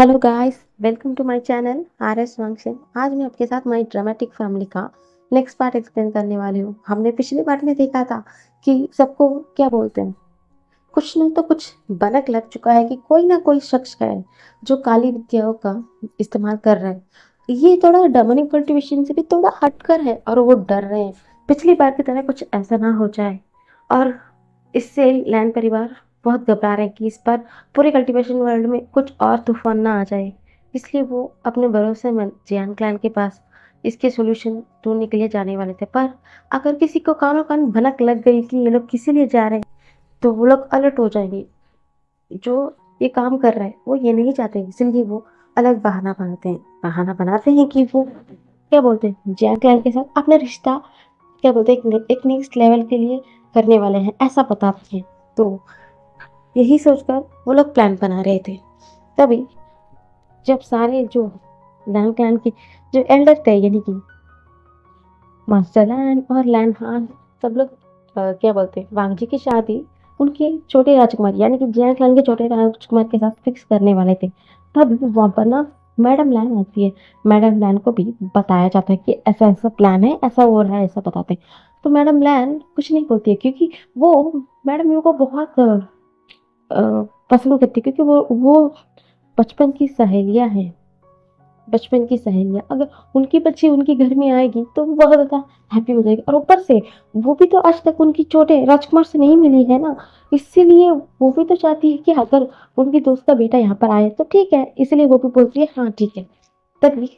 Hello guys, welcome to my channel R S. Function. आज मैं आपके साथ माय ड्रामेटिक फैमिली का नेक्स्ट पार्ट एक्सप्लेन करने वाली हूँ। हमने पिछले पार्ट में देखा था कि सबको क्या बोलते हैं, कुछ न तो कुछ भनक लग चुका है कि कोई ना कोई शख्स है जो काली विद्याओं का इस्तेमाल कर रहा है। ये थोड़ा डेमोनिक कल्टीवेशन से भी थोड़ा हटकर है और वो डर रहे हैं पिछली बार की तरह कुछ ऐसा ना हो जाए। और इससे लैंड परिवार बहुत घबरा रहे हैं कि इस बार पूरे कल्टीवेशन वर्ल्ड में कुछ और तूफान ना आ जाए। इसलिए वो अपने भरोसेमंद जियान क्लैन के पास इसके सॉल्यूशन ढूंढने के लिए जाने वाले थे। पर अगर किसी को कानो कान भनक लग गई कि ये लोग किसी लिए जा रहे हैं तो वो लोग अलर्ट हो जाएंगे। जो ये काम कर रहा है वो ये नहीं चाहते, इसलिए वो अलग बहाना बनाते हैं कि वो क्या बोलते हैं, जियान क्लैन के साथ अपना रिश्ता क्या बोलते हैं, एक नेक्स्ट लेवल के लिए करने वाले हैं, ऐसा बताते हैं। तो यही सोचकर वो लोग प्लान बना रहे थे। तभी जब सारे जो लैन क्लैन के जो एल्डर थे, यानी कि मास्टर लैन और लैन हान, सब लोग क्या बोलते हैं, वांगजी की शादी उनके छोटे राजकुमार यानी कि जियान क्लैन के छोटे राजकुमार के साथ फिक्स करने वाले थे। तब वहां पर ना मैडम लैन आती है। मैडम लैन को भी बताया जाता है कि ऐसा ऐसा प्लान है, ऐसा हो रहा है, ऐसा बताते हैं। तो मैडम लैन कुछ नहीं बोलती है क्योंकि वो मैडम यू को बहुत अ, पसंद करती है, क्योंकि वो बचपन की सहेलियां हैं। बचपन की सहेलियां अगर उनकी बच्ची उनके घर में आएगी तो वो बहुत ज्यादा हैप्पी हो जाएगी। और ऊपर से वो भी तो आज तक उनकी छोटे राजकुमार से नहीं मिली है ना, इसीलिए वो भी तो चाहती है कि अगर उनकी दोस्त का बेटा यहाँ पर आए तो ठीक है। इसलिए वो भी बोलती है हाँ ठीक है। तभी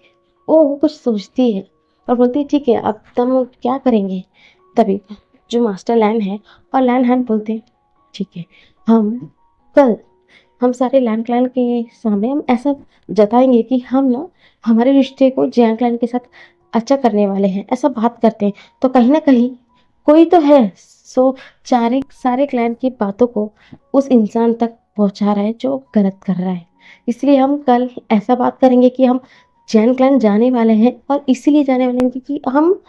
वो कुछ सोचती है और बोलती है ठीक है, अब तुम क्या करेंगे। तभी जो मास्टर लैन है और लैन हैन बोलते हैं ठीक है, हम कल हम सारे लैन क्लैन के सामने हम ऐसा जताएंगे कि हम ना हमारे रिश्ते को जैन क्लैन के साथ अच्छा करने वाले हैं, ऐसा बात करते हैं। तो कहीं ना कहीं कोई तो है सो सारे सारे क्लैन की बातों को उस इंसान तक पहुंचा रहा है जो गलत कर रहा है। इसलिए हम कल ऐसा बात करेंगे कि हम जैन क्लैन जाने वाले हैं, और इसीलिए जाने वाले हैं क्योंकि हम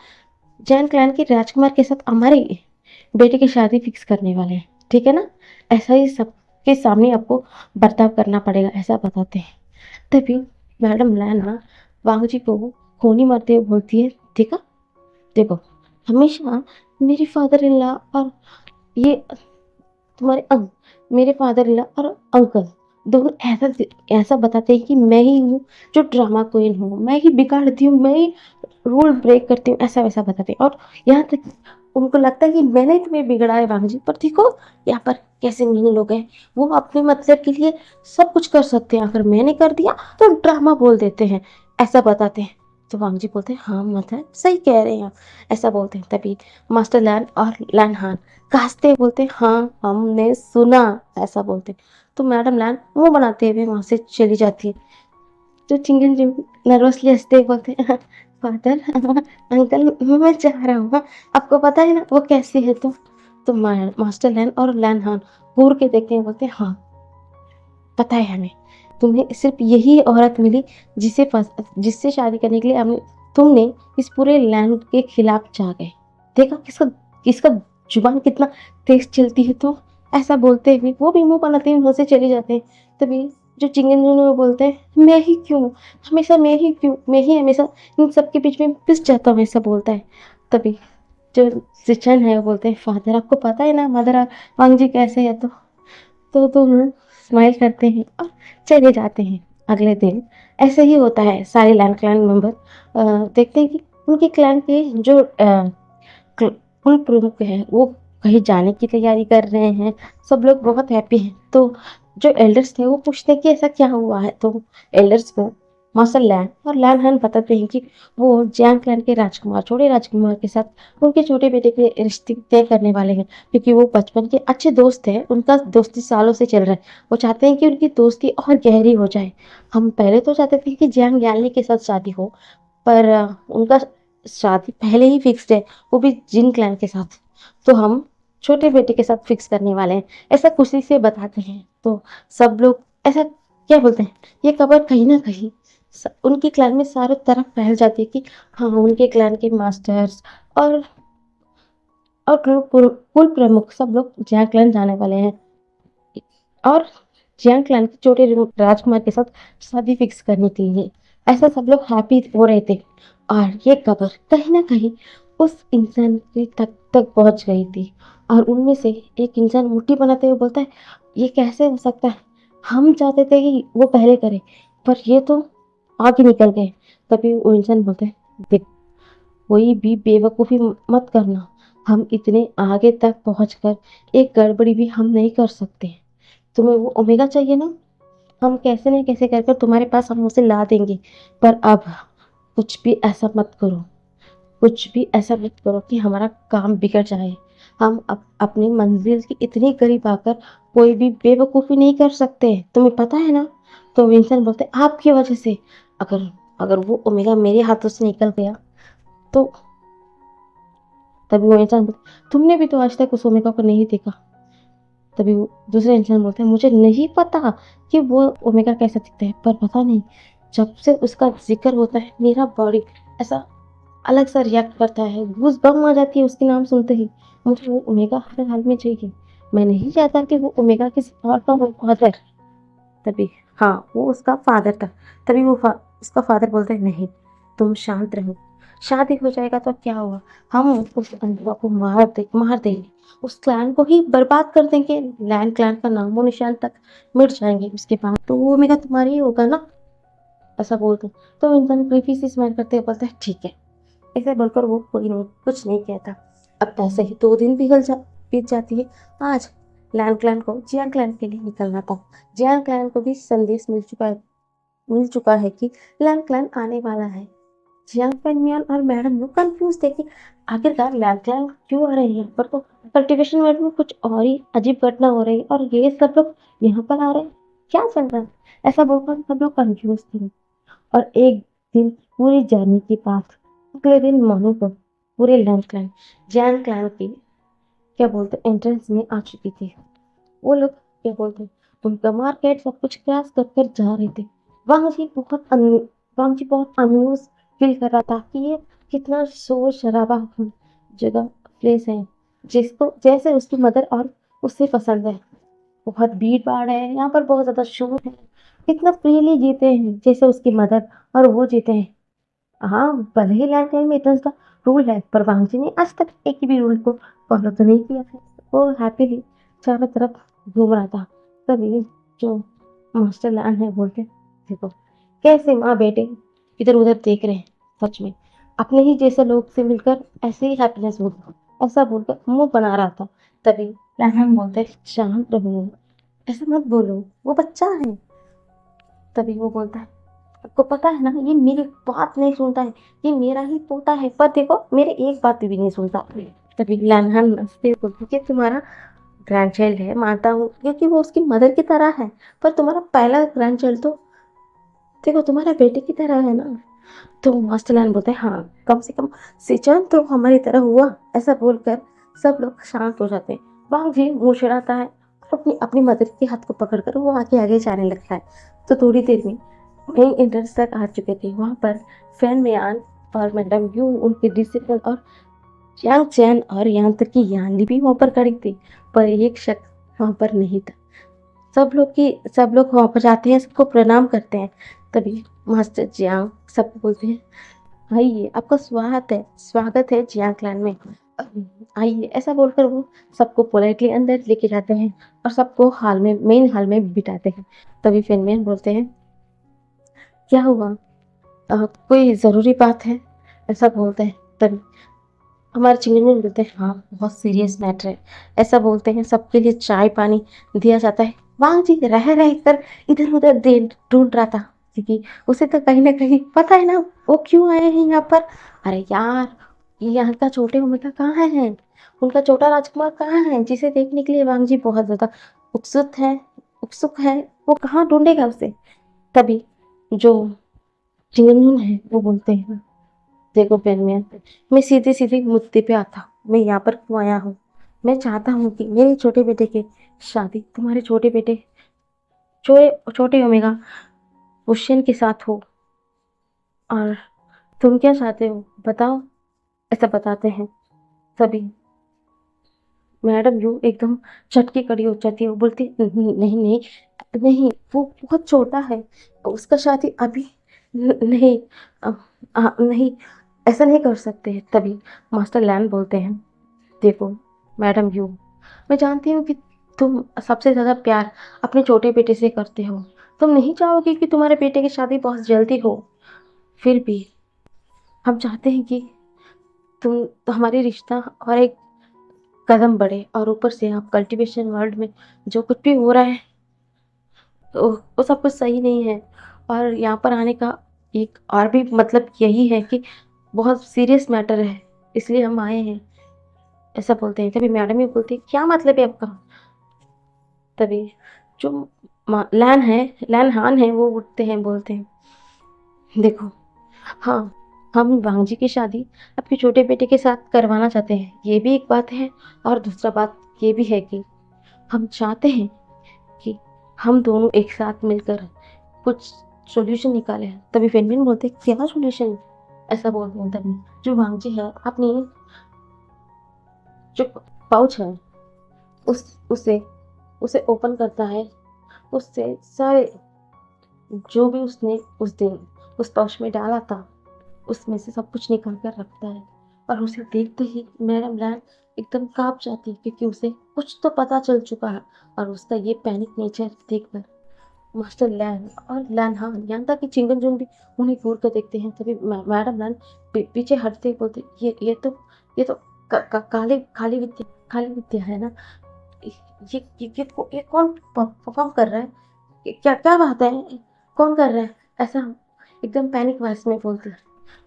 जैन क्लैन के राजकुमार के साथ हमारे बेटे की शादी फिक्स करने वाले हैं, ठीक है ना। ऐसा ही सबके सामने आपको बर्ताव करना पड़ेगा, ऐसा बताते हैं। तभी मैडम लैना वांग जी को कोनी मारते हुए बोलती है देखा, देखो, हमेशा मेरे फादर इन लॉ और ये तुम्हारे मेरे फादर इन लॉ और अंकल दोनों ऐसा ऐसा बताते हैं कि मैं ही हूँ जो ड्रामा क्वीन हूँ, मैं ही बिगाड़ती हूँ, मैं ही रूल ब्रेक करती हूँ, ऐसा वैसा बताते हैं। और यहाँ तक उनको लगता है कि मैंने तुम्हें बिगड़ा है वांग जी, पर देखो यहाँ पर कैसे मीन लोग हैं, वो अपने मतलब के लिए सब कुछ कर सकते हैं, अगर मैंने कर दिया तो ड्रामा बोल देते हैं, ऐसा बताते हैं। तो वांग जी बोलते हैं हाँ मतलब सही कह रहे हैं आप, ऐसा बोलते हैं। तभी मास्टर लैन और लैन हान कांसते हुए बोलते हैं हाँ हमने सुना, ऐसा बोलते हैं। तो मैडम लैन मुंह बनाते हुए वहां से चली जाती है। तो चिंगन जिम नर्वसली हंसते हुए बोलते हैं फादर, अंकल मैं जा रहा हूँ, आपको पता है ना वो कैसी है। तो मास्टर लैन और लैन हान घूर के देखते हैं, बोलते हैं हाँ पता है हमें, तुम्हें सिर्फ यही औरत मिली जिससे शादी करने के लिए हमने तुमने इस पूरे लैंड के खिलाफ जा गए। देखा किसका किसका जुबान कितना तेज चलती है। तो ऐसा बोलते हुए वो भी मुंह बनाते हुए मुंह से चले जाते हैं। तभी जो चिंगन जुनू बोलते हैं मैं ही क्यों, हमेशा मैं ही क्यों, मैं ही हमेशा इन सबके बीच में पिस जाता हूँ, ऐसा बोलता है। तभी जो सिचन है वो बोलते हैं फादर आपको पता है ना मदर वांग जी कैसे है। तो स्माइल करते हैं और चले जाते हैं। अगले दिन ऐसे ही होता है, सारे लैंड क्लैन मेंबर देखते हैं कि उनके क्लैन के जो कुल प्रमुख हैं वो कहीं जाने की तैयारी कर रहे हैं। सब लोग बहुत हैप्पी हैं। तो जो एल्डर्स थे वो पूछते हैं कि ऐसा क्या हुआ है। तो एल्डर्स को मास्टर लैन और लैन हन बताते हैं कि वो जैंग क्लैन के राजकुमार छोटे राजकुमार के साथ उनके छोटे बेटे के रिश्ते तय करने वाले हैं, क्योंकि वो बचपन के अच्छे दोस्त हैं, उनका दोस्ती सालों से चल रहा है। वो चाहते हैं कि उनकी दोस्ती और गहरी हो जाए। हम पहले तो चाहते थे कि जैंग यानली के साथ शादी हो, पर उनका शादी पहले ही फिक्स्ड है, वो भी जिन क्लैन के साथ। तो हम छोटे बेटे के साथ फिक्स करने वाले हैं, ऐसा खुशी से बताते हैं। तो सब लोग ऐसा क्या बोलते हैं, ये खबर कहीं ना कहीं उनके क्लैन में चारों तरफ फैल जाती है कि हाँ उनके क्लैन के मास्टर्स और कुल प्रमुख सब लोग जहाँ क्लैन जाने वाले हैं। और जियांग क्लैन के छोटे राजकुमार के साथ शादी फिक्स करनी थी। ऐसा सब लोग हैप्पी हो रहे थे और ये खबर कहीं ना कहीं उस इंसान के तक पहुंच गई थी। और उनमें से एक इंसान मुट्ठी बनाते हुए बोलता है, ये कैसे हो सकता है, हम चाहते थे कि वो पहले करे पर ये तो आगे निकल गए। तभी वो इंसान बोलते हैं, देख, कोई भी बेवकूफ़ी मत करना, हम इतने आगे तक पहुंचकर एक गड़बड़ी भी हम नहीं कर सकते। तुम्हें वो ओमेगा चाहिए ना, हम कैसे न कैसे कर कर तुम्हारे पास हम उसे ला देंगे। पर अब कुछ भी ऐसा मत करो, कुछ भी ऐसा मत करो कि हमारा काम बिगड़ जाए। हम अपनी मंजिल के इतने करीब आकर कोई भी बेवकूफ़ी नहीं कर सकते, तुम्हें पता है ना। तो विंसन बोलते, आपकी वजह से अगर अगर वो ओमेगा मेरे हाथों से निकल गया तो। तभी वो इंसान बोलता, तुमने भी तो आज तक उस ओमेगा को नहीं देखा। तभी वो दूसरे इंसान बोलते हैं, मुझे नहीं पता कि वो ओमेगा कैसा दिखता है, पर पता नहीं जब से उसका जिक्र होता है मेरा बॉडी ऐसा अलग सा रिएक्ट करता है, गूज बम आ जाती है उसके नाम सुनते ही। मुझे वो ओमेगा हर हाल में चाहिए, मैं नहीं चाहता कि वो ओमेगा किसी और का हो फादर। तभी हाँ, वो उसका फादर था। तभी उसका फादर बोलते हैं, नहीं, तुम शांत रहो, शादी हो जाएगा तो क्या हुआ, हम उस अंधवा को मार देंगे, उस क्लैन को ही बर्बाद कर देंगे, लैंड क्लैन का नामो निशान तक मिट जाएंगे, उसके बाद तो वो ओमेगा तुम्हारी ही होगा ना। ऐसा बोलते तो इंसान creepy सी स्माइल करते हुए बोलता है, ठीक है। ऐसे बोलकर वो कोई नहीं, कुछ नहीं कहता। अब ऐसे ही 2 दिन बीत जाती है। आज लैन क्लैन को जियांग क्लैन के लिए निकलना था। जियांग क्लैन को भी संदेश मिल चुका है कि लैन क्लैन आने वाला है। जियांग पेंगमियन और मैडम यू कंफ्यूज थे कि आखिरकार लैन क्लैन क्यों आ रही है, पर तो कल्टीवेशन वर्ल्ड में कुछ और ही अजीब घटना हो रही है और ये सब लोग यहाँ पर आ रहे हैं, क्या चल रहा है। ऐसा बोलकर सब लोग कंफ्यूज थे। और एक दिन पूरी जर्नी के बाद अगले दिन मोनू को पूरे लंच क्लान जैन क्लान की क्या बोलते एंट्रेंस में आ चुकी थी। वो लोग क्या बोलते उनका मार्केट सब कुछ क्रैश कर कर जा रहे थे। वांग जी बहुत अम्यूज फील कर रहा था कि ये कितना शोर शराबा जगह प्लेस है, जिसको जैसे उसकी मदर और उससे पसंद है। बहुत भीड़ भाड़ है यहाँ पर, बहुत ज्यादा शोर है, कितना फ्रीली जीते हैं जैसे उसकी मदर और वो जीते हैं। हाँ, भले ही लैंडलाइन में इतना सा रूल है पर वांगजी ने आज तक एक भी रूल को फॉलो तो नहीं किया है। वो हैप्पीली चारों तरफ घूम रहा था। तभी जो मास्टर लैंड है बोलते, देखो कैसे माँ बेटे इधर उधर देख रहे हैं, सच में अपने ही जैसे लोग से मिलकर ऐसे ही हैप्पीनेस होगा, ऐसा बोलकर मुंह बना रहा था। तभी लैंड बोलते, शांत रहो, ऐसा मत बोलो, वो बच्चा है। तभी वो बोलता है, आपको पता है ना, ये मेरी बात नहीं सुनता है, ये मेरा ही पोता है, पर देखो मेरे एक बात भी नहीं सुनता। तभी लैनहन हंसते हुए बोलती, कि तुम्हारा ग्रैंड चाइल्ड है मानता हूँ, क्योंकि वो उसकी मदर की तरह है, पर तुम्हारा पहला ग्रैंड चाइल्ड तो देखो तुम्हारा बेटे की तरह है ना। तो मास्टर लैन बोलते हैं, हाँ, कम से कम सिचन तो हमारी तरह हुआ। ऐसा बोलकर सब लोग शांत हो जाते हैं। वांग जी मुंह चढ़ाता है और अपनी अपनी मदर के हाथ को पकड़कर वो आगे आगे जाने लगता है। तो थोड़ी देर में मेन एंट्रेंस तक आ चुके थे। वहां पर फैन मियान और मैडम यू, उनके डिसिपल और यांग चैन और यहाँ तक कि यानली भी वहां पर खड़ी थी, पर एक शख्स वहां पर नहीं था। सब लोग वहां पर जाते हैं, सबको प्रणाम करते हैं। तभी मास्टर जियांग सबको बोलते हैं, आइए, आपका स्वागत है जियांग क्लैन में, आइए। ऐसा बोलकर वो सबको पोलाइटली अंदर लेके जाते हैं और सबको मेन हॉल में बिठाते हैं। तभी फेनमैन बोलते हैं, क्या हुआ, कोई जरूरी बात है, ऐसा बोलते हैं। तभी हमारे चिंगन बोलते हैं, हाँ, बहुत सीरियस मैटर है। ऐसा बोलते हैं, सबके लिए चाय पानी दिया जाता है। वांग जी रह रह कर इधर उधर ढूंढ रहा था, क्योंकि उसे तो कहीं ना कहीं पता है ना वो क्यों आए हैं यहाँ पर। अरे यार, ये यहाँ का छोटे उम्र कहाँ है, उनका छोटा राजकुमार कहाँ है, जिसे देखने के लिए वांग जी बहुत ज्यादा उत्सुक है। वो कहाँ ढूंढेगा उसे। तभी जो चिंगन है वो बोलते हैं, देखो पेनमियन, मैं सीधे सीधे मुद्दे पे आता, मैं यहाँ पर क्यों आया हूँ। मैं चाहता हूँ कि मेरे छोटे बेटे की शादी तुम्हारे छोटे बेटे छोटे ओमेगा क्वेश्चन के साथ हो। और तुम क्या चाहते हो बताओ। ऐसा बताते हैं। तभी मैडम यू एकदम झटके खड़ी हो जाती है, वो बोलती, नहीं नहीं नहीं, नहीं, वो बहुत छोटा है, उसका शादी अभी नहीं, नहीं, ऐसा नहीं कर सकते। तभी मास्टर लैन बोलते हैं, देखो मैडम यू, मैं जानती हूँ कि तुम सबसे ज़्यादा प्यार अपने छोटे बेटे से करते हो। तुम नहीं चाहोगे कि तुम्हारे बेटे की शादी बहुत जल्दी हो। फिर भी हम चाहते हैं कि तुम तो हमारी रिश्ता और एक कदम बढ़े, और ऊपर से आप कल्टीवेशन वर्ल्ड में जो कुछ भी हो रहा है वो सब कुछ सही नहीं है। और यहाँ पर आने का एक और भी मतलब यही है कि बहुत सीरियस मैटर है, इसलिए हम आए हैं, ऐसा बोलते हैं। तभी मैडम ही बोलती है, क्या मतलब है आपका। तभी जो लैन हान है वो उठते हैं, बोलते हैं, देखो, हाँ, हम वांगजी की शादी आपके छोटे बेटे के साथ करवाना चाहते हैं, ये भी एक बात है। और दूसरा बात ये भी है कि हम चाहते हैं कि हम दोनों एक साथ मिलकर कुछ सॉल्यूशन निकाले। तभी फेनमिन बोलते हैं, क्या सॉल्यूशन, ऐसा बोलते हैं। तभी जो वांगजी है अपनी जो पाउच है उसे उसे ओपन करता है, उससे सारे जो भी उसने उस दिन उस पाउच में डाला था उसमें से सब कुछ निकाल कर रखता है। और उसे देखते ही मैडम लैन एकदम कांप जाती है, क्योंकि उसे कुछ तो पता चल चुका है। और उसका ये पैनिक नेचर देखकर मास्टर लैन और लैन हाँ यहाँ तक कि चिंगन जुन भी उन्हें घूर कर देखते हैं। तभी मैडम लैन पीछे हटते ही बोलते, ये तो काली विद्या है ना। ये कौन परफॉर्म कर रहा है, क्या क्या बात है, कौन कर रहा है ऐसा, एकदम पैनिक वॉइस में बोलती है।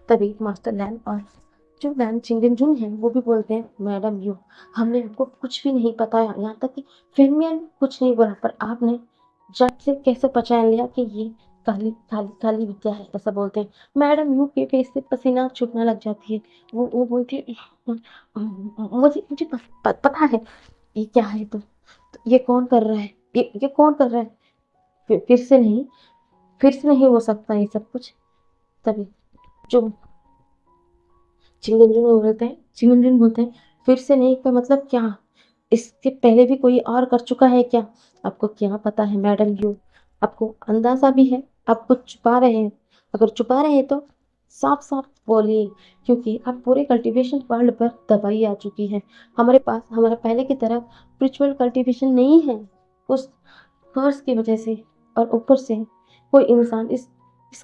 तभी मास्टर लैन और जो लैन चिंगन जुन है वो भी बोलते हैं, मैडम यू, हमने आपको कुछ भी नहीं बताया, यहाँ तक कि फिल्मियन कुछ नहीं बोला, पर आपने झट से कैसे पहचान लिया कि ये काली विद्या है, ऐसा बोलते हैं। मैडम यू के फेस से पसीना छूटने लग जाती है। वो बोलती है, मुझे मुझे पता है ये क्या है, तो ये कौन कर रहा है, ये कौन कर रहा है, फिर से नहीं हो सकता ये सब कुछ। तभी जो चिंगुंजुन बोलते हैं, फिर से नहीं का मतलब क्या, इसके पहले भी कोई और कर चुका है क्या, आपको क्या पता है मैडम यू, आपको अंदाजा भी है, आप कुछ छुपा रहे हैं। अगर छुपा रहे हैं तो साफ साफ बोलिए, क्योंकि अब पूरे कल्टीवेशन वर्ल्ड पर तबाही आ चुकी है। हमारे पास हमारा पहले की तरह स्पिरिचुअल कल्टीवेशन नहीं है, उस कर्स की वजह से। और ऊपर से कोई इंसान इस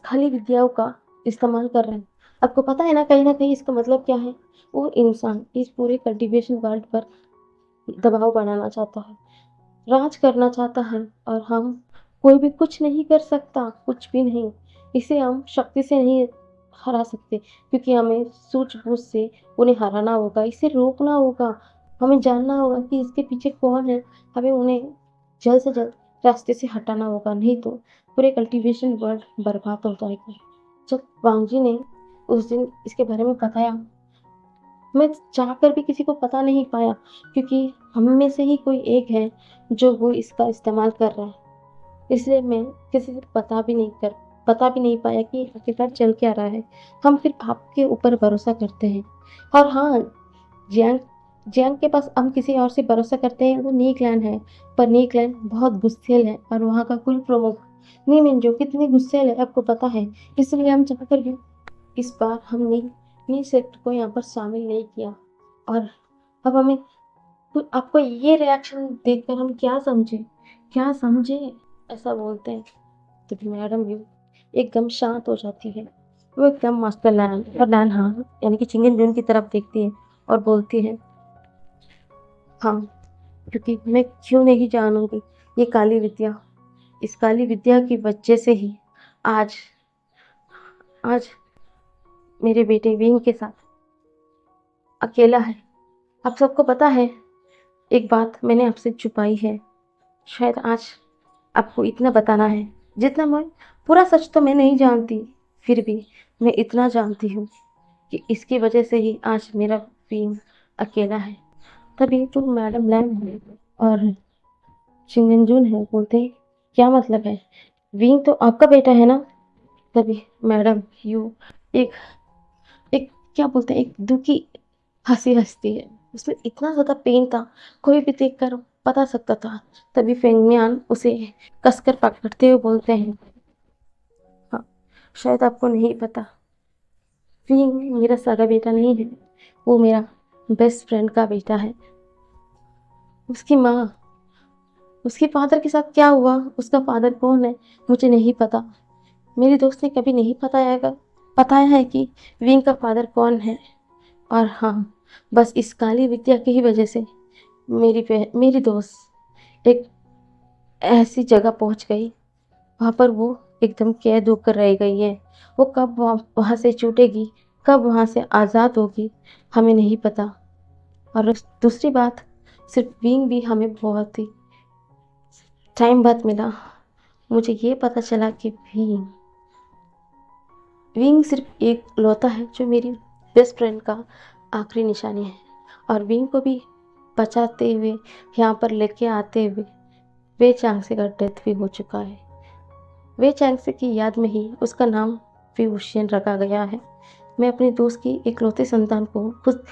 खाली विद्याओं का इस्तेमाल कर रहा है। आपको पता है ना कहीं इसका मतलब क्या है, वो इंसान इस पूरे कल्टीवेशन वर्ल्ड पर दबाव बनाना चाहता है, राज करना चाहता है। और हम कोई भी कुछ नहीं कर सकता, कुछ भी नहीं, इसे हम शक्ति से नहीं हरा सकते, क्योंकि हमें सूझबूझ से उन्हें हराना होगा, इसे रोकना होगा। हमें जानना होगा कि इसके पीछे कौन है, हमें उन्हें जल्द से जल्द रास्ते से हटाना होगा, नहीं तो पूरे कल्टीवेशन वर्ल्ड बर्बाद हो जाएगा। जब वांगजी ने उस दिन इसके बारे में बताया, मैं चाहकर भी किसी को पता नहीं पाया, क्योंकि हम में से ही कोई एक है जो वो इसका इस्तेमाल कर रहा है। इसलिए मैं किसी से पता भी नहीं पाया कि आखिरकार चल क्या रहा है। हम सिर्फ आपके ऊपर भरोसा करते हैं। और हाँ, जियांग जियांग के पास हम किसी और से भरोसा करते हैं, वो नीकलैंड है। पर नीकलैंड बहुत गुस्सेल है, और वहाँ का कुल प्रमुख नीमिन जो कितनी गुस्सेल है आपको पता है। इसलिए हम चाहकर भी इस बार हमने नी सेक्ट को यहाँ पर शामिल नहीं किया। और अब हमें आपको ये रिएक्शन देखकर हम क्या समझे, ऐसा बोलते हैं। तो मैडम भी एकदम शांत हो जाती है। वो एकदम मास्टर लैन और लैन हाँ यानी कि चिंगन जून की तरफ देखती है और बोलती है, हाँ, क्योंकि मैं क्यों नहीं जानूंगी ये काली विद्या, इस काली विद्या की वजह से ही आज आज मेरे बेटे विंग के साथ अकेला है। आप सबको पता है, एक बात मैंने आपसे छुपाई है, शायद आज आपको इतना बताना है, जितना मैं पूरा सच तो मैं नहीं जानती, फिर भी मैं इतना जानती हूँ कि इसकी वजह से ही आज मेरा विंग अकेला है। तभी तो मैडम लैम है और चिंगनजून है बोलते हैं, क्या मतलब है, विंग तो आपका बेटा है ना। तभी मैडम यू एक एक क्या बोलते हैं, एक दुखी हंसी हंसती है। उसमें इतना ज्यादा पेन था, कोई भी देख कर बता सकता था। तभी फेंगमियान उसे कसकर पकड़ते हुए बोलते हैं, हाँ, शायद आपको नहीं पता, फेंग मेरा सगा बेटा नहीं है, वो मेरा बेस्ट फ्रेंड का बेटा है। उसकी माँ, उसके फादर के साथ क्या हुआ, उसका फादर कौन है, मुझे नहीं पता। मेरी दोस्त ने कभी नहीं बताया है कि विंग का फादर कौन है। और हाँ, बस इस काली विद्या की ही वजह से मेरी दोस्त एक ऐसी जगह पहुंच गई, वहां पर वो एकदम कैद होकर रह गई है। वो कब वहां से छूटेगी, कब वहां से आज़ाद होगी, हमें नहीं पता। और दूसरी बात, सिर्फ विंग भी हमें बहुत ही टाइम बाद मिला। मुझे ये पता चला कि विंग सिर्फ एक लौता है जो मेरी बेस्ट फ्रेंड का आखिरी निशानी है। और विंग को भी बचाते हुए, यहाँ पर लेके आते हुए वे चांगसे का डेथ भी हो चुका है। वे चांगसे की याद में ही उसका नाम फ्यूशियन रखा गया है। मैं अपने दोस्त की इकलौते संतान को खुद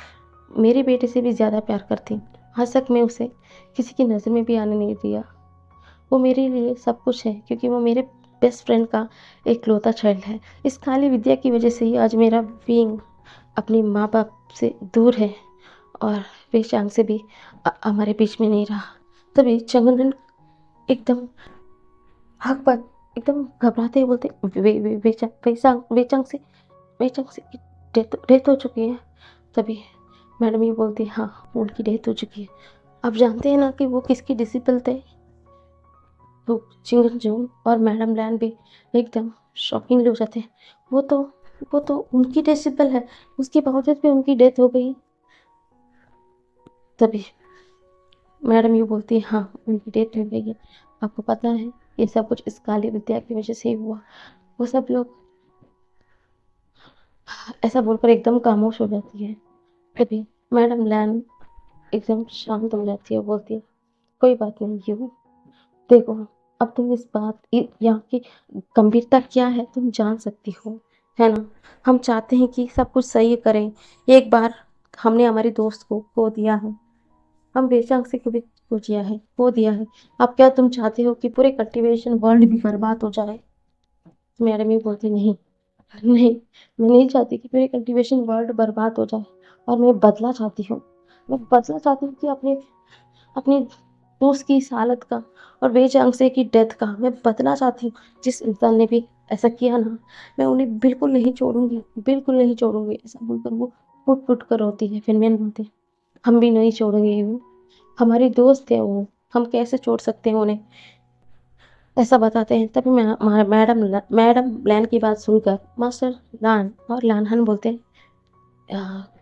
मेरे बेटे से भी ज़्यादा प्यार करती। आज तक मैं उसे किसी की नज़र में भी आने नहीं दिया। वो मेरे लिए सब कुछ है, क्योंकि वो मेरे बेस्ट फ्रेंड का इकलौता चाइल्ड है। इस काली विद्या की वजह से ही आज मेरा बीइंग अपने माँ बाप से दूर है, और वे चांग से भी हमारे बीच में नहीं रहा। तभी चंगन एकदम हक पर एकदम घबराते हुए बोलते, वे चांग से डेथ हो चुकी है। तभी मैडम ये बोलती, हाँ, उनकी डेथ हो चुकी है। आप जानते हैं ना कि वो किसकी डिसिपल थे। तो चिंगन जोंग और मैडम लैन भी एकदम शॉकिंग हो जाते हैं। वो तो उनकी डिसिपल है, उसके बावजूद भी उनकी डेथ हो गई। तभी मैडम ये बोलती है, हाँ, उनकी डेथ हो गई है। आपको पता है, ये सब कुछ इस काली विद्या की वजह से ही हुआ। वो सब लोग ऐसा बोलकर एकदम खामोश हो जाती है। तभी मैडम लैन एकदम शांत हो जाती है, बोलती है, कोई बात नहीं यू, देखो, अब तुम इस बात यहाँ की गंभीरता क्या है तुम जान सकती हो, है ना। हम चाहते हैं कि सब कुछ सही करें। एक बार हमने हमारे दोस्त को खो दिया है, हम बेशक से कभी खो दिया है। अब क्या तुम चाहते हो कि पूरे कल्टीवेशन वर्ल्ड भी बर्बाद हो जाए। तो मैडम ये बोलती, नहीं, नहीं, मैं नहीं चाहती कि पूरे कल्टीवेशन वर्ल्ड बर्बाद हो जाए। और मैं बदला चाहती हूँ कि अपने अपने दोस्त की इस हालत का और बेचांसे की डेथ का मैं बदला चाहती हूँ। जिस इंसान ने भी ऐसा किया ना, मैं उन्हें बिल्कुल नहीं छोड़ूंगी, बिल्कुल नहीं छोड़ूंगी। ऐसा बोलकर वो फुट फुट कर रोती है। फिर मैंने बोलती, हम भी नहीं छोड़ेंगे वो, हमारी दोस्त है वो, हम कैसे छोड़ सकते हैं उन्हें। ऐसा बताते हैं। तभी मैडम लैन की बात सुनकर मास्टर लान और लानहन बोलते हैं,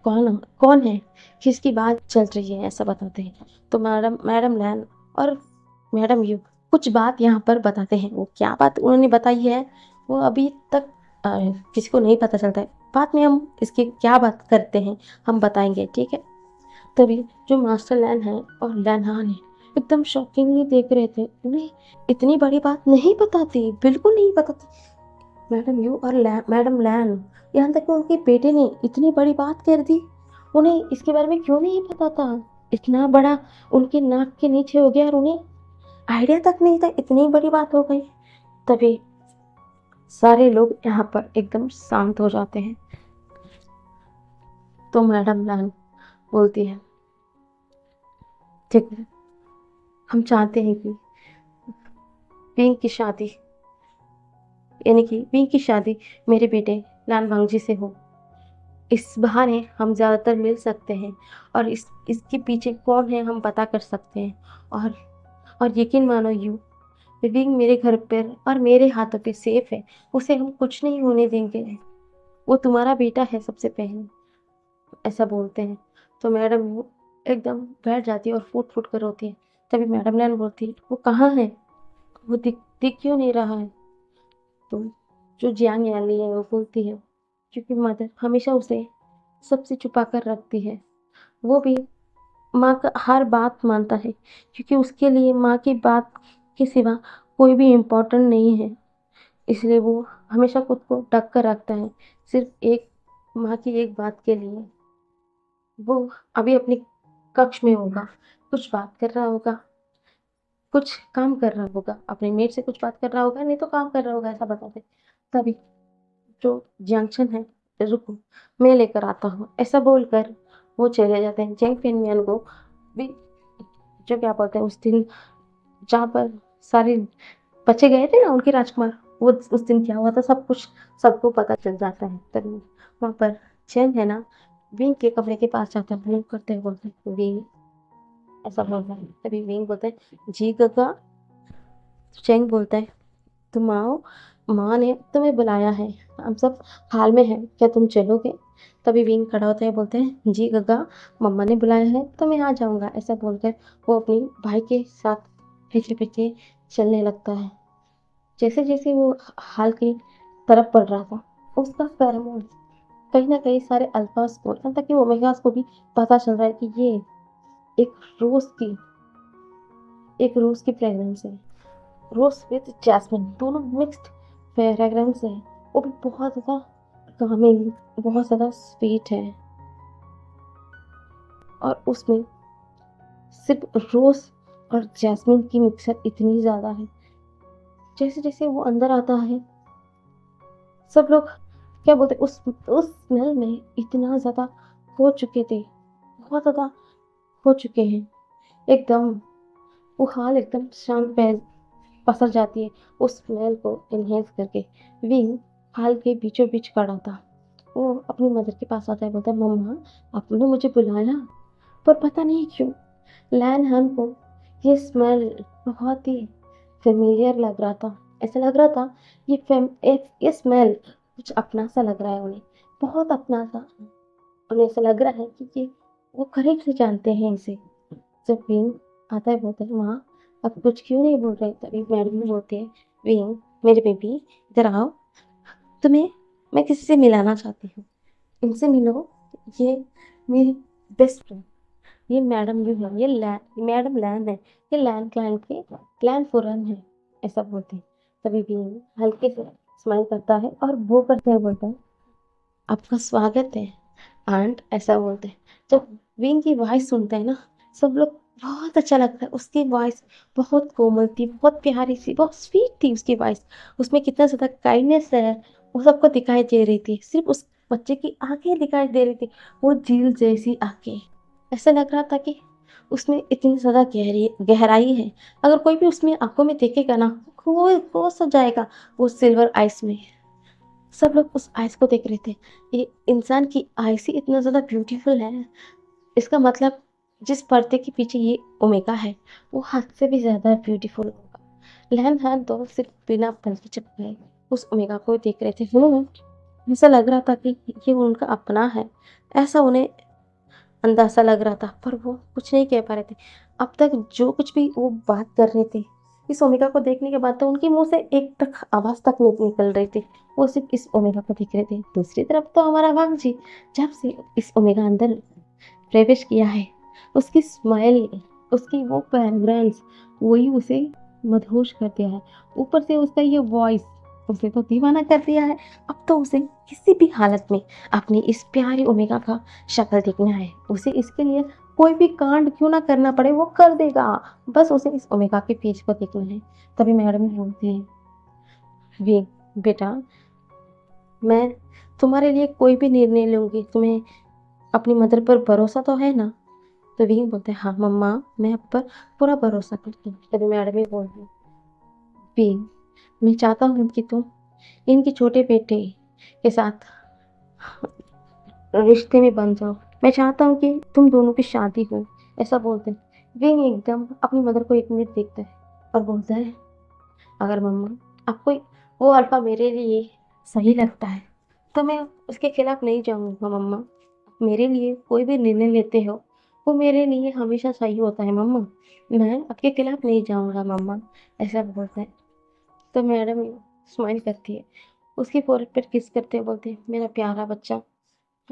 कौन कौन है, किसकी बात चल रही है, ऐसा बताते हैं। तो मैडम लैन और मैडम यू कुछ बात यहाँ पर बताते हैं। वो क्या बात उन्होंने बताई है वो अभी तक किसी को नहीं पता चलता है। बाद में हम इसकी क्या बात करते हैं हम बताएंगे, ठीक है। तभी जो मास्टर लैन है और लैनहान है एकदम शॉकिंगली देख रहे थे। उन्हें इतनी बड़ी बात नहीं पता थी, बिल्कुल नहीं पता थी। मैडम यू और मैडम लैन, यहाँ तक कि उनके बेटे ने इतनी बड़ी बात कर दी, उन्हें इसके बारे में क्यों नहीं पता था। इतना बड़ा उनके नाक के नीचे हो गया और उन्हें आइडिया तक नहीं था, इतनी बड़ी बात हो गई। तभी सारे लोग यहाँ पर एकदम शांत हो जाते हैं। तो मैडम लैन बोलती है, ठीक है, हम चाहते हैं कि पिंक की शादी, यानी कि पिंक की शादी मेरे बेटे लान वांगजी से हो। इस बहाने हम ज़्यादातर मिल सकते हैं, और इसके पीछे कौन है हम पता कर सकते हैं। और यकीन मानो यू, विंग मेरे घर पर और मेरे हाथों पे सेफ है, उसे हम कुछ नहीं होने देंगे। वो तुम्हारा बेटा है सबसे पहले, ऐसा बोलते हैं। तो मैडम वो एकदम बैठ जाती है और फूट फूट कर रोती है। तभी मैडम लैन बोलती है, वो कहाँ है, वो दिख क्यों नहीं रहा है। तो जो जियांग याली है वो बोलती है, क्योंकि मदर हमेशा उसे सबसे छुपा कर रखती है। वो भी माँ का हर बात मानता है, क्योंकि उसके लिए माँ की बात के सिवा कोई भी इम्पोर्टेंट नहीं है। इसलिए वो हमेशा खुद को ढक कर रखता है, सिर्फ एक माँ की एक बात के लिए। वो अभी अपनी कक्ष में होगा, कुछ बात कर रहा होगा। कुछ काम कर रहा होगा, अपने मेट से कुछ बात कर रहा होगा, नहीं तो काम कर रहा होगा, ऐसा बताते। तभी जो जंक्शन है, रुको मैं लेकर आता हूँ, ऐसा बोलकर वो चले जाते हैं। जेंग फेनमियन को भी जो क्या बोलते हैं, उस दिन जहाँ पर सारे बचे गए थे ना उनके राजकुमार, वो उस दिन क्या हुआ था सब कुछ सबको पता चल जाता है। तभी वहां पर चैन है ना, विंग के कमरे के पास जाता है, वो करते हैं, बोलते हैं विंग, ऐसा बोलता है। तभी विंग बोलते हैं जी गगा। चैंग बोलता है तुम आओ, माँ ने तुम्हें बुलाया है, हम सब हाल में हैं, क्या तुम चलोगे? तभी विंग खड़ा होता है, बोलते हैं जी गगा, मम्मा ने बुलाया है तो मैं आ जाऊंगा, ऐसा बोलकर वो अपनी भाई के साथ पीछे पीछे चलने लगता है। जैसे जैसे वो हाल की तरफ बढ़ रहा था, उसका फेरोमोन कहीं ना कहीं सारे अल्फास को, यहाँ तक कि ओमेगास को भी पता चल रहा है कि ये एक रोज की एक रोज की फ्रेग्रेंस है। रोज विद जैस्मिन दोनों मिक्स्ड फ्रेग्रेंस है। वो भी बहुत ज्यादा कामिंग, बहुत ज्यादा स्वीट है। और उसमें सिर्फ रोज और जैस्मिन की मिक्सर इतनी ज्यादा है। जैसे जैसे वो अंदर आता है, सब लोग क्या बोलते, उस स्मेल में इतना ज्यादा हो चुके थे, बहुत ज्यादा हो चुके हैं। एकदम वो हाल एकदम शांत पे पसर जाती है उस स्मेल को इनहेंस करके। विंग हाल के बीचों बीच खड़ा था। वो अपनी मदर के पास आता है, बोलता है मम्मा आपने मुझे बुलाया, पर पता नहीं क्यों लैन हन को ये स्मेल बहुत ही फेमिलियर लग रहा था। ऐसा लग रहा था ये स्मेल कुछ अपना सा लग रहा है उन्हें, बहुत अपना सा। उन्हें ऐसा लग रहा है कि ये वो करीब से जानते हैं इसे। जब विंग आता है, बोलता है माँ अब कुछ क्यों नहीं बोल रहे? तभी मैडम बोलती है विंग मेरे बेबी इधर आओ, तुम्हें मैं किसी से मिलाना चाहती हूँ, इनसे मिलो, ये मेरी बेस्ट फ्रेंड, ये मैडम भी है, मैडम लैन है, ये लैन क्लैन के क्लैन फुरन है, ऐसा बोलते हैं। तभी भी हल्के से स्माइल करता है और वो करते हैं, बोलता है आपका स्वागत है आंट, ऐसा बोलते हैं। जब विंग की वॉइस सुनते हैं ना, सब लोग बहुत अच्छा लगता है। उसकी वॉइस बहुत कोमल थी, बहुत प्यारी सी, बहुत स्वीट थी उसकी वॉइस। उसमें कितना ज्यादा काइंडनेस है वो सबको दिखाई दे रही थी। सिर्फ उस बच्चे की आंखें दिखाई दे रही थी, वो झील जैसी आंखें। ऐसा लग रहा था कि उसमें इतनी ज्यादा गहराई है। अगर कोई भी उसमें आंखों में देखेगा ना, खो सा जाएगा वो सिल्वर आइस में। सब लोग उस आइस को देख रहे थे। ये इंसान की आइस ही इतना ज्यादा ब्यूटीफुल है, इसका मतलब जिस पर्दे के पीछे ये ओमेगा है वो हद से भी ज्यादा ब्यूटीफुल होगा। लहन हान तो सिर्फ बिना पलके झपकाए उस ओमेगा को देख रहे थे। ऐसा लग रहा था कि ये उनका अपना है, ऐसा उन्हें अंदाजा लग रहा था, पर वो कुछ नहीं कह पा रहे थे। अब तक जो कुछ भी वो बात कर रहे थे, इस ओमेगा को देखने के बाद तो उनके मुंह से एक तक आवाज तक नहीं निकल रही थी। वो सिर्फ इस ओमेगा को देख रहे थे। दूसरी तरफ तो हमारा वांग जी जब से इस ओमेगा अंदर प्रवेश किया है, उसकी स्माइल, उसकी वो फ्रेग्रेंस, वही उसे मदहोश कर दिया है। ऊपर से उसका ये वॉइस उसे तो दीवाना कर दिया है। अब तो उसे किसी भी हालत में अपनी इस प्यारी ओमेगा का शक्ल देखना है। उसे इसके लिए कोई भी कांड क्यों ना करना पड़े वो कर देगा, बस उसे इस ओमेगा के पेज को देखना है। तभी मैडम बोलते हैं वे बेटा, मैं तुम्हारे लिए कोई भी निर्णय लूंगी, तुम्हें अपनी मदर पर भरोसा तो है ना? तो विंग बोलते हैं हाँ मम्मा, मैं आप पर पूरा भरोसा करती हूँ। तभी मैडम ही बोलती है विंग, मैं चाहता हूँ कि तुम इनके छोटे बेटे के साथ रिश्ते में बन जाओ। मैं चाहता हूँ कि तुम दोनों की शादी हो, ऐसा बोलते हैं। विंग एकदम अपनी मदर को एक मिनट देखता है और बोलता है अगर मम्मा आपको वो अल्फा मेरे लिए सही लगता है तो मैं उसके खिलाफ नहीं जाऊंगा मम्मा। मेरे लिए कोई भी निर्णय लेते हो वो मेरे लिए हमेशा सही होता है मम्मा, मैं आपके खिलाफ नहीं जाऊंगा मम्मा, ऐसा बोलता है। तो मैडम स्माइल करती है, उसकी फोrehead पर किस करते हुए बोलते हैं मेरा प्यारा बच्चा,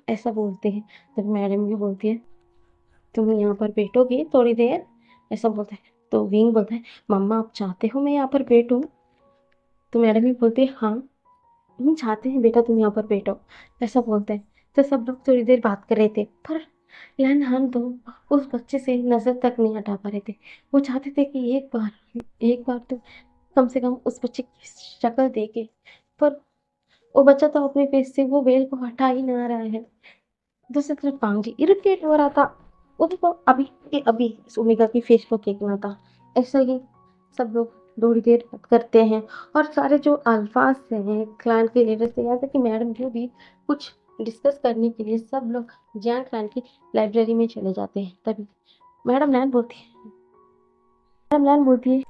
ऐसा बोलते हैं। तो मैडम भी बोलती है तुम यहाँ पर बैठोगे थोड़ी देर, ऐसा बोलता है। तो विंग बोलता है मम्मा आप चाहते हो मैं यहाँ पर बैठूं? तो मैडम भी बोलती है हाँ हम चाहते हैं बेटा तुम यहाँ पर बैठो, ऐसा बोलते हैं। तो सब लोग थोड़ी देर बात कर रहे थे, पर लेकिन हम तो उस बच्चे से नज़र तक नहीं हटा पा रहे थे। वो चाहते थे कि एक बार तो कम से कम उस बच्चे की शक्ल देखे, पर वो बच्चा तो अपने फेस से वो वेल को हटा ही ना रहा है। दूसरी तरफ पांजी इरिटेट हो रहा था। वो देखो अभी के अभी ओमेगा की फेस को देखना था। ऐसा ही सब लोग थोड़ी देर बात करते हैं और सारे जो अल्फाज हैं क्लान के लीडर से यहाँ तक कि मैडम जो भी कुछ डिस्कस करने के लिए सब लोग जैन क्लान की लाइब्रेरी में चले जाते हैं। तभी मैडम लैन बोलती है,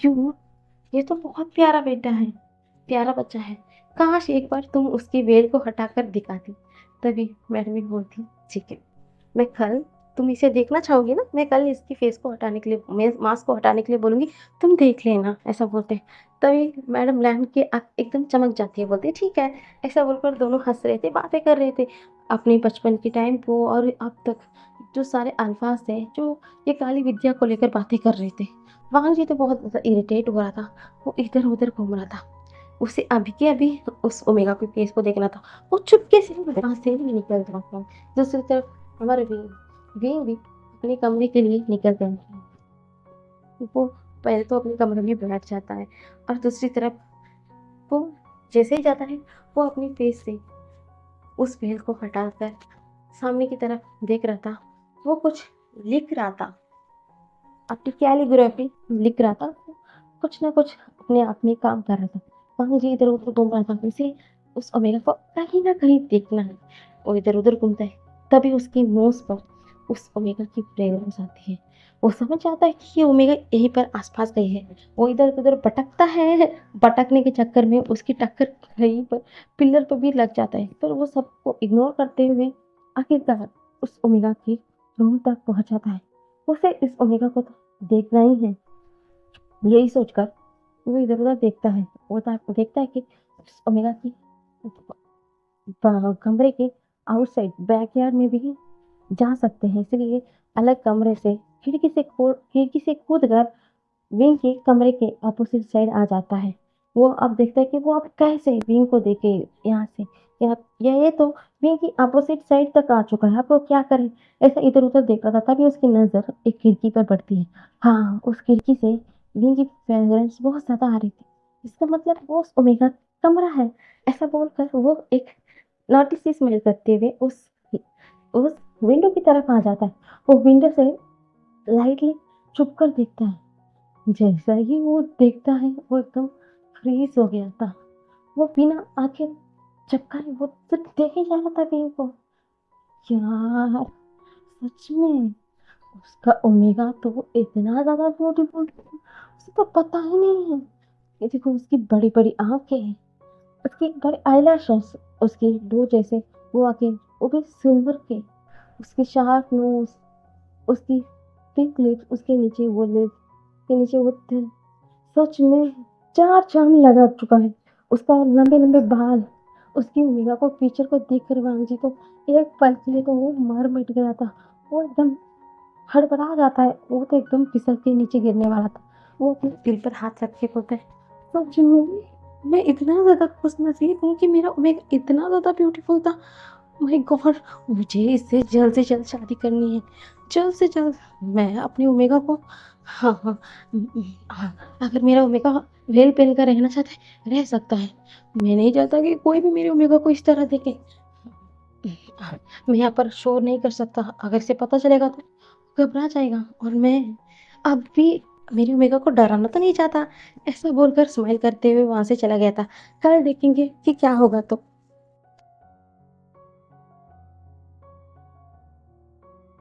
यू ये तो बहुत प्यारा बेटा है, प्यारा बच्चा है। काश एक बार तुम उसकी वेल को हटाकर दिखाती। तभी मैडम भी बोलती, ठीक है, मैं कल तुम इसे देखना चाहोगी ना, मैं कल इसकी फेस को हटाने के लिए मैं मास्क को हटाने के लिए बोलूँगी, तुम देख लेना, ऐसा बोलते हैं। तभी मैडम लैम की आँख एकदम चमक जाती है, बोलती है ठीक है। ऐसा बोलकर दोनों हंस रहे थे, बातें कर रहे थे अपने बचपन के टाइम को और अब तक जो सारे अल्फाज थे जो ये काली विद्या को लेकर बातें कर रहे थे। वांग जी तो बहुत ज़्यादा इरिटेट हो रहा था, वो इधर उधर घूम रहा था। उसे अभी के अभी उस ओमेगा के फेस को देखना था। वो चुपके से वहाँ से भी निकल रहा था। दूसरी तरफ हमारे वीन भी अपने कमरे के लिए निकल गए। वो पहले तो अपने कमरे में बैठ जाता है और दूसरी तरफ वो जैसे ही जाता है वो अपनी फेस से उस भेल को हटाकर सामने की तरफ देख रहा था। वो कुछ लिख रहा था, अपनी कैलीग्राफी लिख रहा था। कुछ ना कुछ अपने आप में काम कर रहा था। वहाँ मुझे इधर उधर घूम रहा था, उसे उस ओमेगा को कहीं ना कहीं देखना है। वो इधर उधर घूमता है, तभी उसकी नोज पर उस ओमेगा की फ्रेग्रेंस आती है। वो समझ जाता है कि ये ओमेगा यहीं पर आसपास कहीं है। वो इधर उधर भटकता है, भटकने के चक्कर में उसकी टक्कर कहीं पर पिलर पर भी लग जाता है, पर वो सबको इग्नोर करते हुए आखिरकार उस ओमेगा की रूम तक पहुंच जाता है। उसे इस ओमेगा को तो देखना ही है, यही सोचकर वो इधर उधर देखता है। वो देखता है कि उस ओमेगा की कमरे के आउटसाइड बैकयार्ड में भी जा सकते हैं, इसलिए अलग कमरे से खिड़की से कूद कर विंग के कमरे के अपोजिट साइड आ जाता है। वो अब देखता है कि वो अब कैसे विंग को देखे यहाँ से। यहाँ ये तो विंग की अपोजिट साइड तक आ चुका है, अब वो क्या करे। ऐसा इधर उधर देख रहा था, तभी उसकी नज़र एक खिड़की पर पड़ती है। हाँ, उस खिड़की से विंग की फ्रेग्रेंस बहुत ज़्यादा आ रही थी। इसका मतलब वो उस ओमेगा कमरा है। ऐसा बोलकर वो एक नोटिस स्मेल करते हुए उस विंडो की तरफ आ जाता है। वो विंडो से लाइटली छुप कर देखता है। जैसा ही वो देखता है वो एकदम फ्रीज हो गया था। वो बिना आंखें झपकाए वो सिर्फ देख ही जा रहा था विंग को। यार, सच में उसका ओमेगा तो इतना ज्यादा ब्यूटीफुल था, उसे तो पता ही नहीं है। ये देखो उसकी बड़ी बड़ी आंखें, उसके बड़े आईलैशेस, उसके दो जैसे वो आंखें, वो भी सिल्वर के, उसकी शार्प नोज, उसकी पिंक लिप्स, उसके नीचे वो लिप्स के नीचे वो तिल। सच में चार चांद लगा चुका है। उसका लंबे लंबे बाल, उसकी मीरा को पिक्चर को देख कर वांगजी तो एक पल के लिए तो वो मर मिट गया था। वो एकदम हड़बड़ा जाता है, वो तो एकदम फिसल के नीचे गिरने वाला था। वो अपने दिल पर हाथ रख के बोलता है, सच में मैं इतना ज़्यादा खुश नसीब हूँ कि मेरा ओमेगा इतना ज़्यादा ब्यूटीफुल था। माय गॉड, मुझे इससे जल्द से जल्द शादी करनी है, जल्द से जल्द। मैं अपने ओमेगा को, हाँ हाँ, हाँ, अगर मेरा ओमेगा वेल पहन कर रहना चाहता है रह सकता है। मैं नहीं चाहता कि कोई भी मेरे ओमेगा को इस तरह देखे। मैं यहाँ पर शोर नहीं कर सकता, अगर इसे पता चलेगा तो घबरा जाएगा और मैं अब भी मेरी ओमेगा को डराना तो नहीं चाहता। ऐसा बोलकर स्माइल करते हुए वहां से चला गया था। कल देखेंगे कि क्या होगा। तो